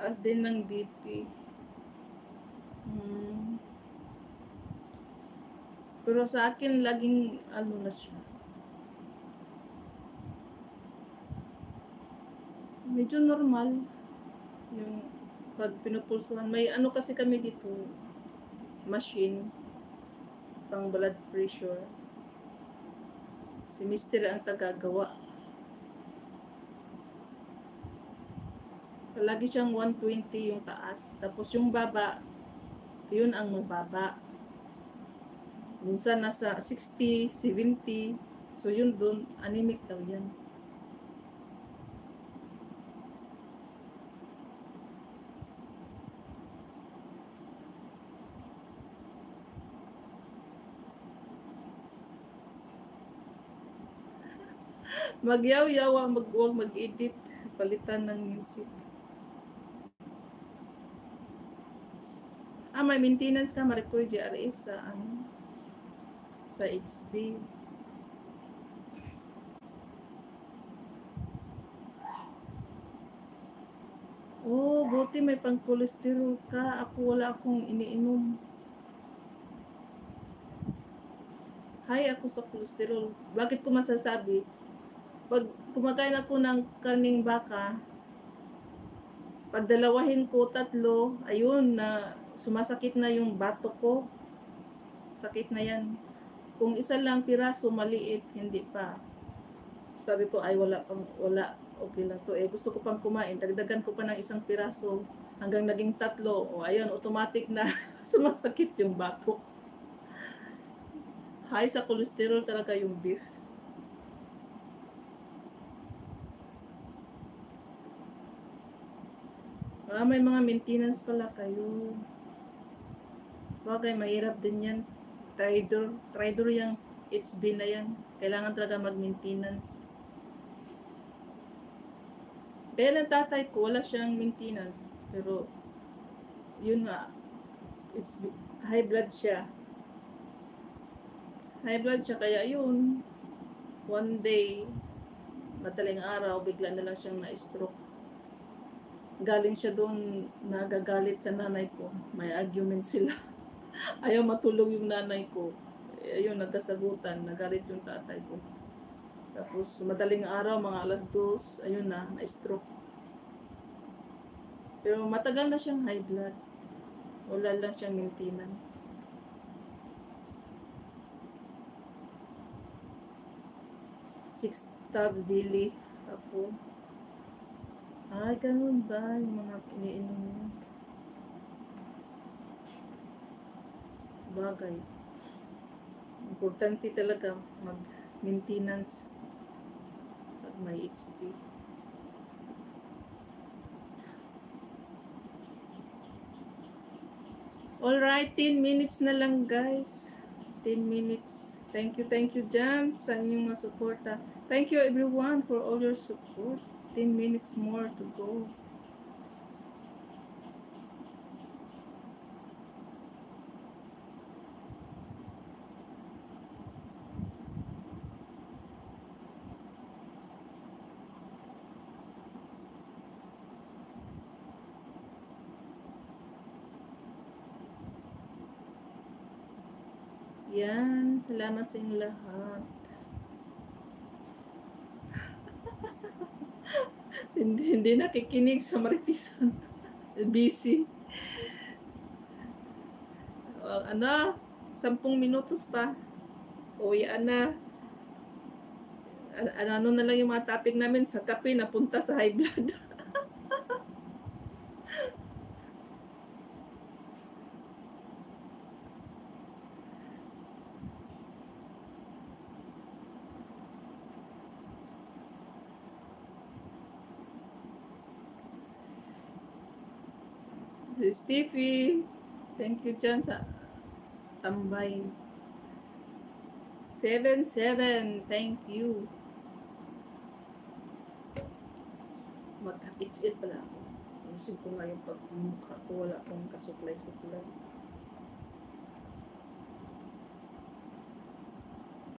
taas din ng BP. Pero sa akin, laging ano na siya. Medyo normal. Yung pag pinupulsuhan. May ano kasi kami dito, machine, pang blood pressure. Si Mister ang tagagawa. Lagi siyang 120 yung taas. Tapos yung baba, yun ang mababa. Minsan nasa 60, 70. So yun doon, anemic daw yan. Magyaw-yaw, huwag mag-edit. Palitan ng music. May maintenance ka, Maricoy GRS sa ano? Sa HB. Oh, buti may pang-cholesterol ka. Ako wala akong iniinom. High ako sa cholesterol. Bakit ko masasabi? Pag kumakain ako ng kaning baka, pag dalawahin ko 3, ayun na sumasakit na yung bato ko. Sakit na yan. Kung isa lang piraso maliit, hindi pa. Sabi ko ay wala, okay lang to. Gusto ko pang kumain, dagdagan ko pa ng 1 piraso hanggang naging 3. Ayun, automatic na sumasakit yung bato. High sa cholesterol talaga yung beef. May mga maintenance pala kayo. Sabagay, mahirap din yan. Tridor yung HB na yan. Kailangan talaga mag-maintenance. Dahil ang tatay ko, wala siyang maintenance. Pero, yun nga, it's high blood siya. High blood siya, kaya yun, one day, madaling araw, bigla na lang siyang na-stroke. Galing siya doon, nagagalit sa nanay ko. May argument sila. Ayaw matulog yung nanay ko. Ayun, nagkasagutan, nagalit yung tatay ko. Tapos, madaling araw, mga 2:00, ayun na-stroke. Pero matagal na siyang high blood. Wala lang siyang maintenance. Six tab daily ako. Ganun ba yung mga iniinom mo? Bagay. Importante talaga mag-maintenance pag may HB. Alright, 10 minutes na lang guys. 10 minutes. Thank you dyan sa inyong mga suporta. Thank you everyone for all your support. 10 minutes more to go. Yan, salamat sa inyong lahat. hindi nakikinig sa Maritisan. Busy. 10 minutos pa. Uwian na. Ano na lang yung mga topic namin sa kape, napunta sa high blood. Si Stevie, thank you dyan sa tambay. 77, thank you. Mag-itsit pala ako. Isip ko nga yung pagmukha ko, wala akong kasuklay-suklay.